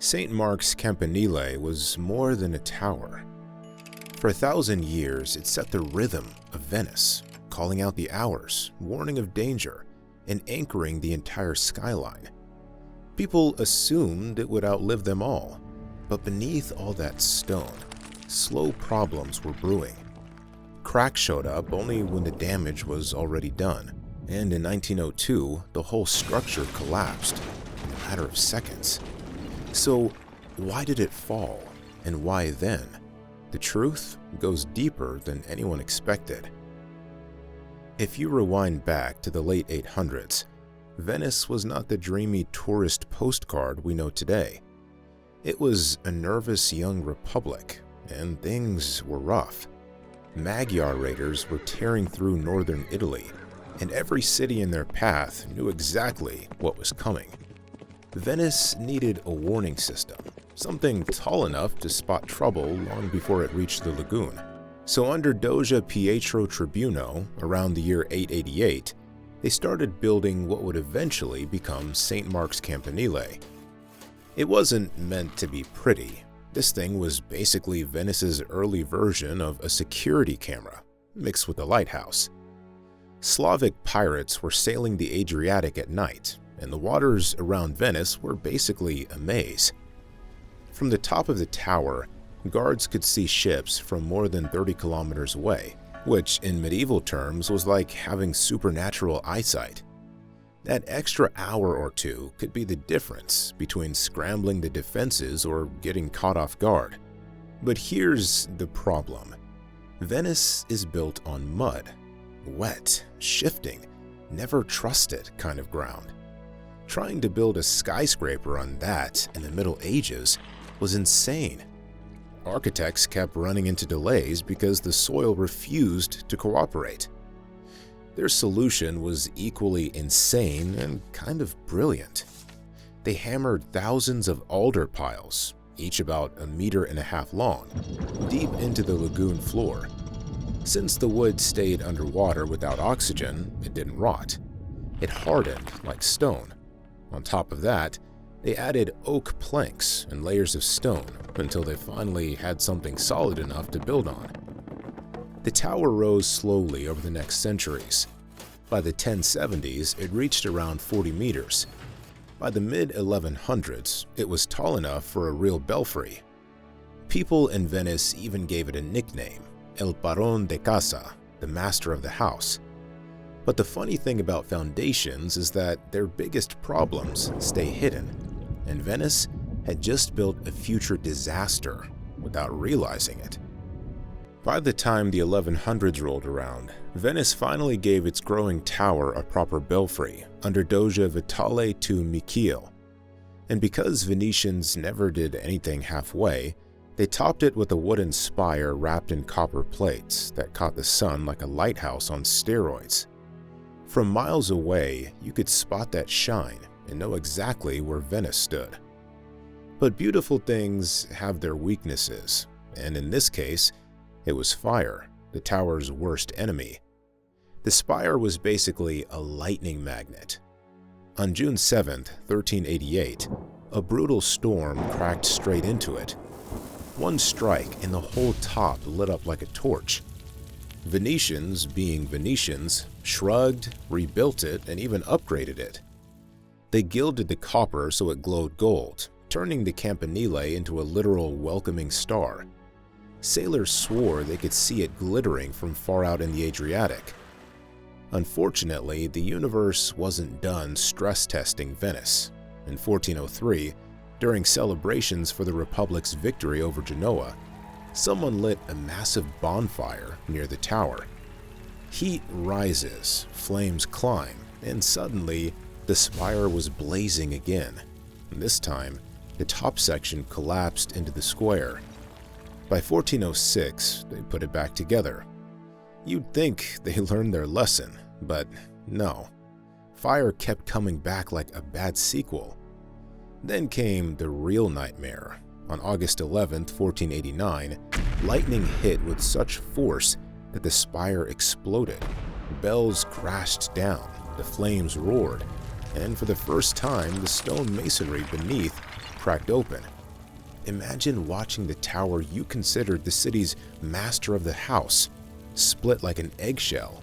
St. Mark's Campanile was more than a tower. For 1,000 years, it set the rhythm of Venice, calling out the hours, warning of danger, and anchoring the entire skyline. People assumed it would outlive them all, but beneath all that stone, slow problems were brewing. Cracks showed up only when the damage was already done, and in 1902, the whole structure collapsed in a matter of seconds. So, why did it fall, and why then? The truth goes deeper than anyone expected. If you rewind back to the late 800s, Venice was not the dreamy tourist postcard we know today. It was a nervous young republic, and things were rough. Magyar raiders were tearing through northern Italy, and every city in their path knew exactly what was coming. Venice needed a warning system, something tall enough to spot trouble long before it reached the lagoon. So under Doge Pietro Tribuno, around the year 888, they started building what would eventually become St. Mark's Campanile. It wasn't meant to be pretty. This thing was basically Venice's early version of a security camera, mixed with a lighthouse. Slavic pirates were sailing the Adriatic at night, and the waters around Venice were basically a maze. From the top of the tower, guards could see ships from more than 30 kilometers away, which in medieval terms was like having supernatural eyesight. That extra hour or two could be the difference between scrambling the defenses or getting caught off guard. But here's the problem. Venice is built on mud, wet, shifting, never trusted kind of ground. Trying to build a skyscraper on that in the Middle Ages was insane. Architects kept running into delays because the soil refused to cooperate. Their solution was equally insane and kind of brilliant. They hammered thousands of alder piles, each about 1.5 meters long, deep into the lagoon floor. Since the wood stayed underwater without oxygen, it didn't rot. It hardened like stone. On top of that, they added oak planks and layers of stone until they finally had something solid enough to build on. The tower rose slowly over the next centuries. By the 1070s, it reached around 40 meters. By the mid-1100s, it was tall enough for a real belfry. People in Venice even gave it a nickname, El Barón de Casa, the master of the house. But the funny thing about foundations is that their biggest problems stay hidden, and Venice had just built a future disaster without realizing it. By the time the 1100s rolled around, Venice finally gave its growing tower a proper belfry under Doge Vitale II Michiel. And because Venetians never did anything halfway, they topped it with a wooden spire wrapped in copper plates that caught the sun like a lighthouse on steroids. From miles away, you could spot that shine and know exactly where Venice stood. But beautiful things have their weaknesses, and in this case, it was fire, the tower's worst enemy. The spire was basically a lightning magnet. On June 7, 1388, a brutal storm cracked straight into it. One strike and the whole top lit up like a torch. Venetians, being Venetians, shrugged, rebuilt it, and even upgraded it. They gilded the copper so it glowed gold, turning the Campanile into a literal welcoming star. Sailors swore they could see it glittering from far out in the Adriatic. Unfortunately, the universe wasn't done stress testing Venice. In 1403, during celebrations for the Republic's victory over Genoa, someone lit a massive bonfire near the tower. Heat rises, flames climb, and suddenly, the spire was blazing again. This time, the top section collapsed into the square. By 1406, they put it back together. You'd think they learned their lesson, but no. Fire kept coming back like a bad sequel. Then came the real nightmare. On August 11, 1489, lightning hit with such force that the spire exploded. Bells crashed down, the flames roared, and for the first time, the stone masonry beneath cracked open. imagine watching the tower you considered the city's master of the house split like an eggshell.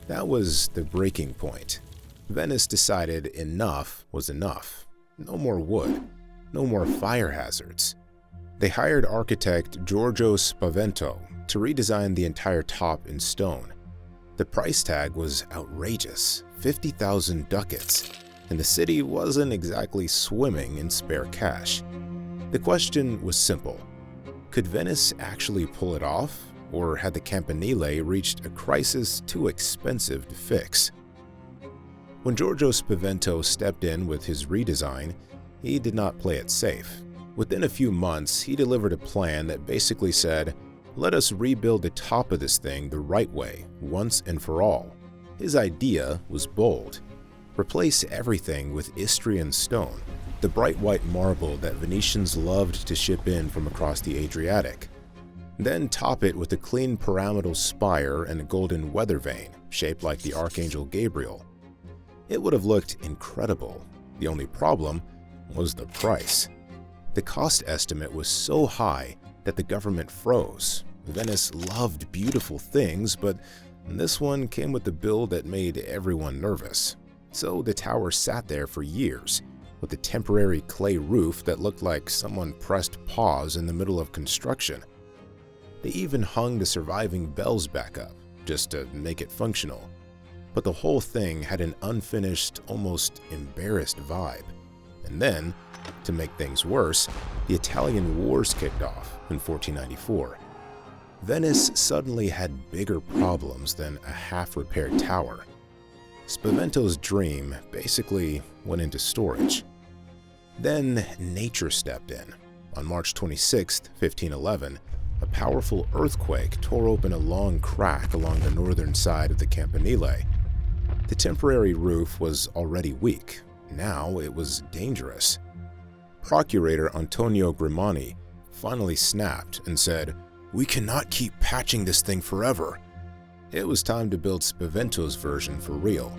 That was the breaking point. Venice decided enough was enough. No more wood, no more fire hazards. They hired architect Giorgio Spavento to redesign the entire top in stone. The price tag was outrageous, 50,000 ducats, and the city wasn't exactly swimming in spare cash. The question was simple: could Venice actually pull it off, or had the Campanile reached a crisis too expensive to fix? When Giorgio Spavento stepped in with his redesign, he did not play it safe. Within a few months, he delivered a plan that basically said, "Let us rebuild the top of this thing the right way, once and for all." His idea was bold. Replace everything with Istrian stone, the bright white marble that Venetians loved to ship in from across the Adriatic. Then top it with a clean pyramidal spire and a golden weather vane, shaped like the Archangel Gabriel. It would have looked incredible. The only problem was the price. The cost estimate was so high that the government froze. Venice loved beautiful things, but this one came with a bill that made everyone nervous. So the tower sat there for years, with a temporary clay roof that looked like someone pressed pause in the middle of construction. They even hung the surviving bells back up, just to make it functional. But the whole thing had an unfinished, almost embarrassed vibe. And then, to make things worse, the Italian Wars kicked off in 1494. Venice suddenly had bigger problems than a half-repaired tower. Spavento's dream basically went into storage. Then nature stepped in. On March 26, 1511, a powerful earthquake tore open a long crack along the northern side of the Campanile. The temporary roof was already weak. Now it was dangerous. Procurator Antonio Grimani finally snapped and said, "We cannot keep patching this thing forever." It was time to build Spavento's version for real.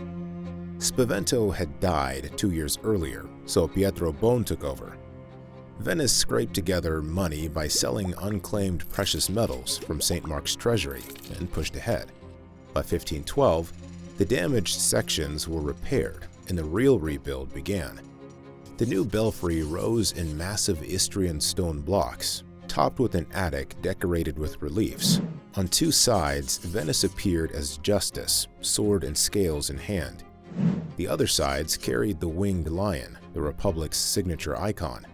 Spavento had died 2 years earlier, so Pietro Bone took over. Venice scraped together money by selling unclaimed precious metals from St. Mark's treasury and pushed ahead. By 1512, the damaged sections were repaired and the real rebuild began. The new belfry rose in massive Istrian stone blocks, topped with an attic decorated with reliefs. On two sides, Venice appeared as Justice, sword and scales in hand. The other sides carried the winged lion, the Republic's signature icon.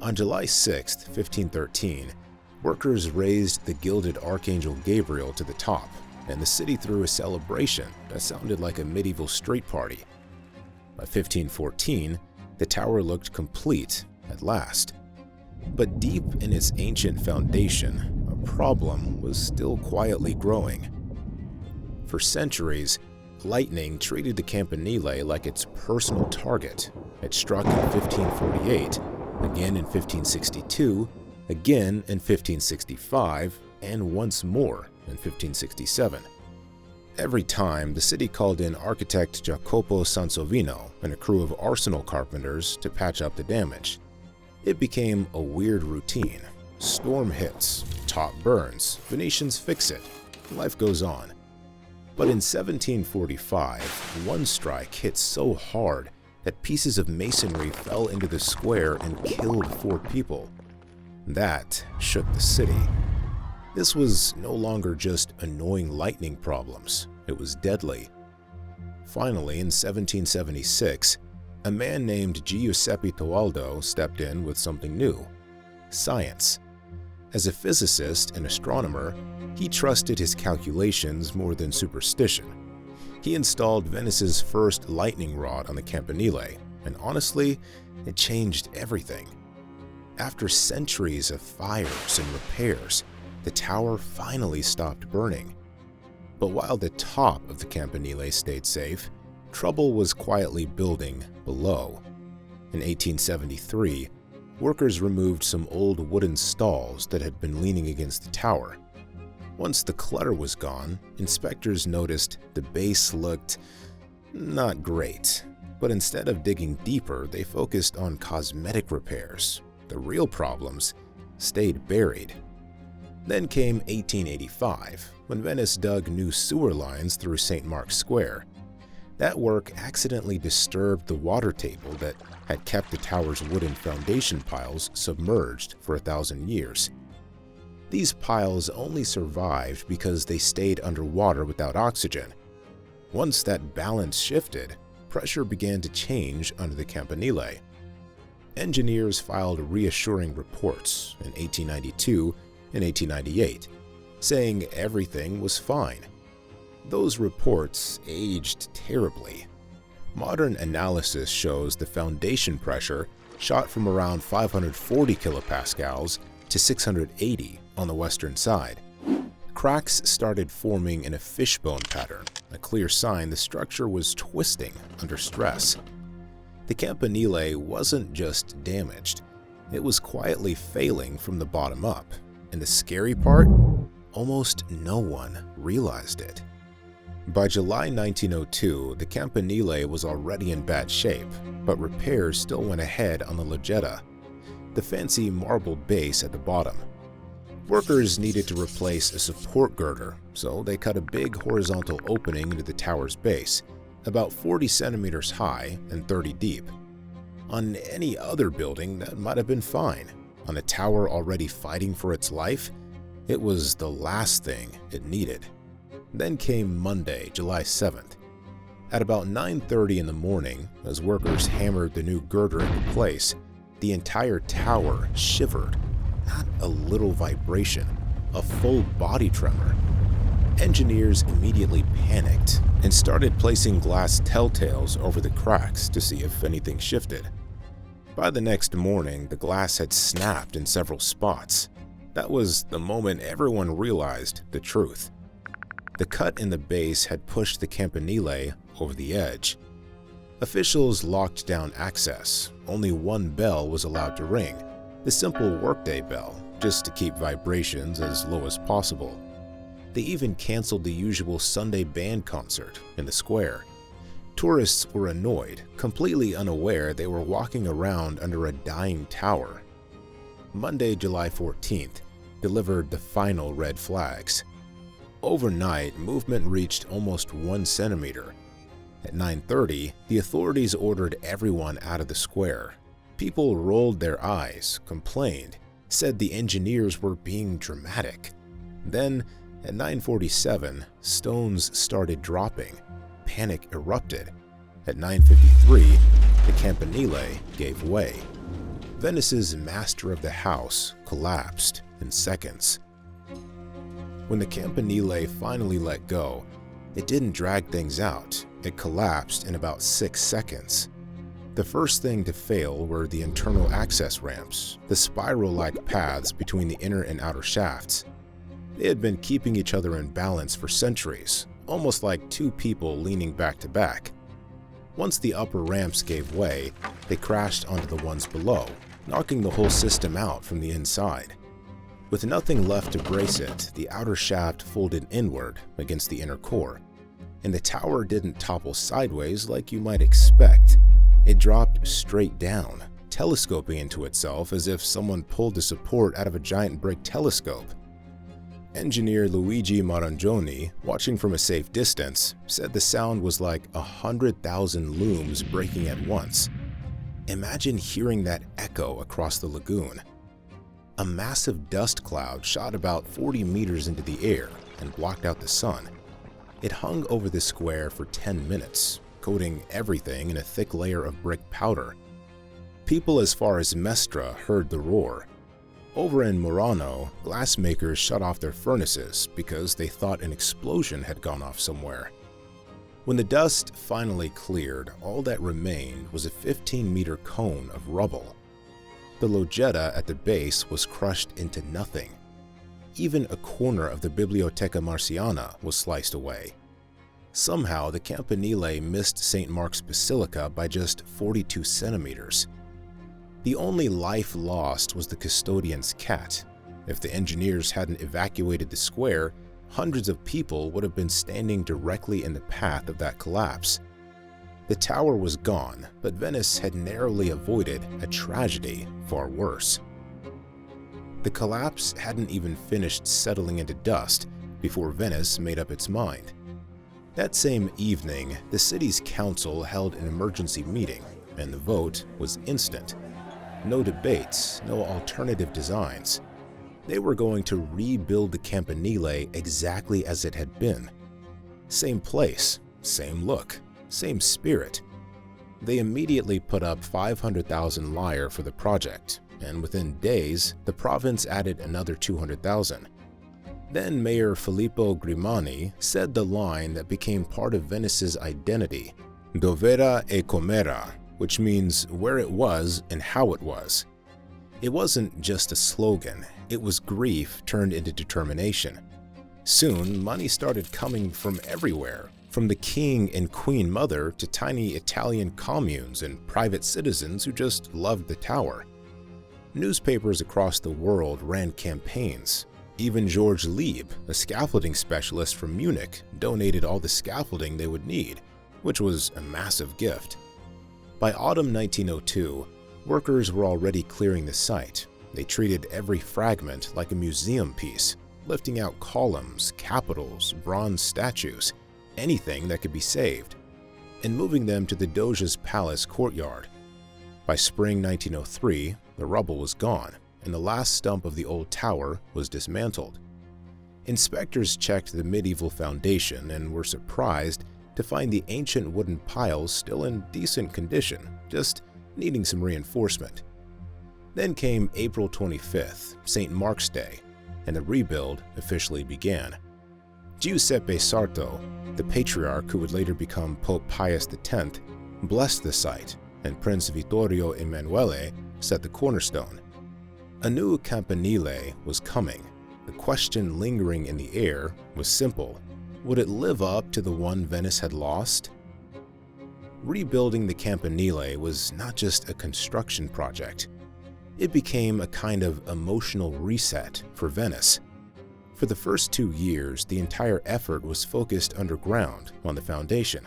On July 6, 1513, workers raised the gilded Archangel Gabriel to the top, and the city threw a celebration that sounded like a medieval street party. By 1514, the tower looked complete at last. But deep in its ancient foundation, a problem was still quietly growing. For centuries, lightning treated the Campanile like its personal target. It struck in 1548, again in 1562, again in 1565, and once more in 1567. Every time, the city called in architect Jacopo Sansovino and a crew of arsenal carpenters to patch up the damage. It became a weird routine. Storm hits, top burns, Venetians fix it, life goes on. But in 1745, one strike hit so hard that pieces of masonry fell into the square and killed 4 people. That shook the city. This was no longer just annoying lightning problems, it was deadly. Finally, in 1776, a man named Giuseppe Toaldo stepped in with something new: science. As a physicist and astronomer, he trusted his calculations more than superstition. He installed Venice's first lightning rod on the Campanile, and honestly, it changed everything. After centuries of fires and repairs, the tower finally stopped burning. But while the top of the Campanile stayed safe, trouble was quietly building below. In 1873, workers removed some old wooden stalls that had been leaning against the tower. Once the clutter was gone, inspectors noticed the base looked not great, but instead of digging deeper, they focused on cosmetic repairs. the real problems stayed buried. Then came 1885, when Venice dug new sewer lines through St. Mark's Square. That work accidentally disturbed the water table that had kept the tower's wooden foundation piles submerged for 1,000 years. These piles only survived because they stayed underwater without oxygen. Once that balance shifted, pressure began to change under the Campanile. Engineers filed reassuring reports in 1892 and 1898, saying everything was fine. Those reports aged terribly. Modern analysis shows the foundation pressure shot from around 540 kilopascals to 680 on the western side. Cracks started forming in a fishbone pattern, a clear sign the structure was twisting under stress. The Campanile wasn't just damaged, it was quietly failing from the bottom up, and the scary part? Almost no one realized it. By July 1902, the Campanile was already in bad shape, but repairs still went ahead on the loggia, the fancy marble base at the bottom. Workers needed to replace a support girder, so they cut a big horizontal opening into the tower's base, about 40 centimeters high and 30 deep. On any other building, that might have been fine. On a tower already fighting for its life, it was the last thing it needed. Then came Monday, July 7th. At about 9:30 in the morning, as workers hammered the new girder into place, the entire tower shivered. Not a little vibration, a full body tremor. Engineers immediately panicked and started placing glass telltales over the cracks to see if anything shifted. By the next morning, the glass had snapped in several spots. That was the moment everyone realized the truth. The cut in the base had pushed the Campanile over the edge. Officials locked down access. Only one bell was allowed to ring, the simple workday bell, just to keep vibrations as low as possible. They even canceled the usual Sunday band concert in the square. Tourists were annoyed, completely unaware they were walking around under a dying tower. Monday, July 14th, delivered the final red flags. Overnight, movement reached almost 1 centimeter. At 9:30, the authorities ordered everyone out of the square. People rolled their eyes, complained, said the engineers were being dramatic. Then, at 9:47, stones started dropping. Panic erupted. At 9:53, the Campanile gave way. Venice's master of the house collapsed in seconds. When the Campanile finally let go, it didn't drag things out. It collapsed in about 6 seconds. The first thing to fail were the internal access ramps, the spiral-like paths between the inner and outer shafts. They had been keeping each other in balance for centuries, almost like two people leaning back to back. Once the upper ramps gave way, they crashed onto the ones below, knocking the whole system out from the inside. With nothing left to brace it, the outer shaft folded inward against the inner core, and the tower didn't topple sideways like you might expect. It dropped straight down, telescoping into itself as if someone pulled the support out of a giant brick telescope. Engineer Luigi Marangioni, watching from a safe distance, said the sound was like 100,000 looms breaking at once. Imagine hearing that echo across the lagoon. A massive dust cloud shot about 40 meters into the air and blocked out the sun. It hung over the square for 10 minutes, coating everything in a thick layer of brick powder. People as far as Mestre heard the roar. Over in Murano, glassmakers shut off their furnaces because they thought an explosion had gone off somewhere. When the dust finally cleared, all that remained was a 15-meter cone of rubble. The loggia at the base was crushed into nothing. Even a corner of the Biblioteca Marciana was sliced away. Somehow, the Campanile missed St. Mark's Basilica by just 42 centimeters. The only life lost was the custodian's cat. If the engineers hadn't evacuated the square, hundreds of people would have been standing directly in the path of that collapse. The tower was gone, but Venice had narrowly avoided a tragedy far worse. The collapse hadn't even finished settling into dust before Venice made up its mind. That same evening, the city's council held an emergency meeting, and the vote was instant. No debates, no alternative designs. They were going to rebuild the Campanile exactly as it had been. Same place, same look, same spirit. They immediately put up 500,000 lire for the project, and within days, the province added another 200,000. Then Mayor Filippo Grimani said the line that became part of Venice's identity, Dov'era e com'era, which means where it was and how it was. It wasn't just a slogan, it was grief turned into determination. Soon, money started coming from everywhere, from the king and queen mother to tiny Italian communes and private citizens who just loved the tower. Newspapers across the world ran campaigns. Even George Lieb, a scaffolding specialist from Munich, donated all the scaffolding they would need, which was a massive gift. By autumn 1902, workers were already clearing the site. They treated every fragment like a museum piece, lifting out columns, capitals, bronze statues, anything that could be saved, and moving them to the Doge's palace courtyard. By spring 1903, the rubble was gone, and the last stump of the old tower was dismantled. Inspectors checked the medieval foundation and were surprised to find the ancient wooden piles still in decent condition, just needing some reinforcement. Then came April 25th, St. Mark's Day, and the rebuild officially began. Giuseppe Sarto, the patriarch who would later become Pope Pius X, blessed the site, and Prince Vittorio Emanuele set the cornerstone. A new Campanile was coming. The question lingering in the air was simple. Would it live up to the one Venice had lost? Rebuilding the Campanile was not just a construction project. It became a kind of emotional reset for Venice. For the first 2 years, the entire effort was focused underground on the foundation.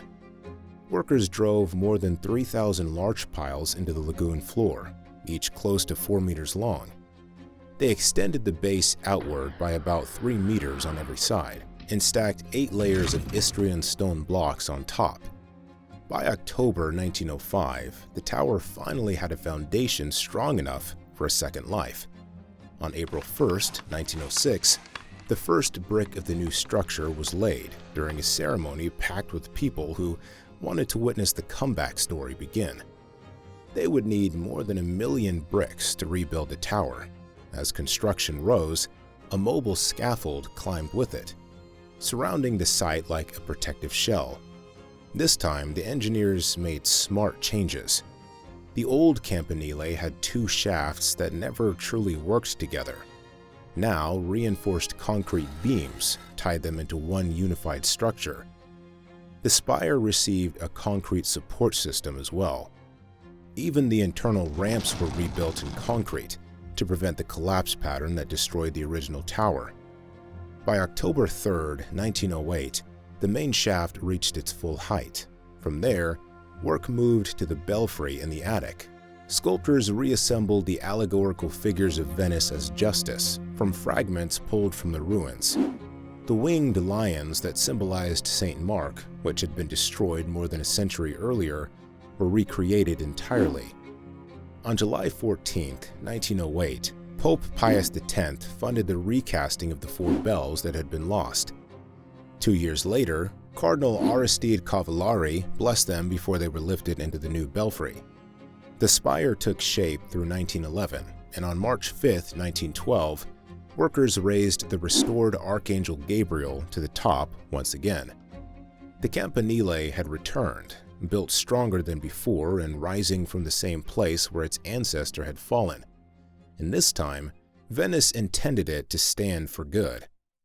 Workers drove more than 3,000 larch piles into the lagoon floor, each close to 4 meters long. They extended the base outward by about 3 meters on every side and stacked 8 layers of Istrian stone blocks on top. By October 1905, the tower finally had a foundation strong enough for a second life. On April 1, 1906, the first brick of the new structure was laid during a ceremony packed with people who wanted to witness the comeback story begin. They would need more than 1 million bricks to rebuild the tower. As construction rose, a mobile scaffold climbed with it, surrounding the site like a protective shell. This time, the engineers made smart changes. The old Campanile had 2 shafts that never truly worked together. Now, reinforced concrete beams tied them into one unified structure. The spire received a concrete support system as well. Even the internal ramps were rebuilt in concrete to prevent the collapse pattern that destroyed the original tower. By October 3, 1908, the main shaft reached its full height. From there, work moved to the belfry in the attic. Sculptors reassembled the allegorical figures of Venice as justice from fragments pulled from the ruins. The winged lions that symbolized St. Mark, which had been destroyed more than a century earlier, were recreated entirely. On July 14, 1908, Pope Pius X funded the recasting of the 4 bells that had been lost. 2 years later, Cardinal Aristide Cavallari blessed them before they were lifted into the new belfry. The spire took shape through 1911, and on March 5, 1912, workers raised the restored Archangel Gabriel to the top once again. The Campanile had returned, built stronger than before and rising from the same place where its ancestor had fallen. And this time, Venice intended it to stand for good.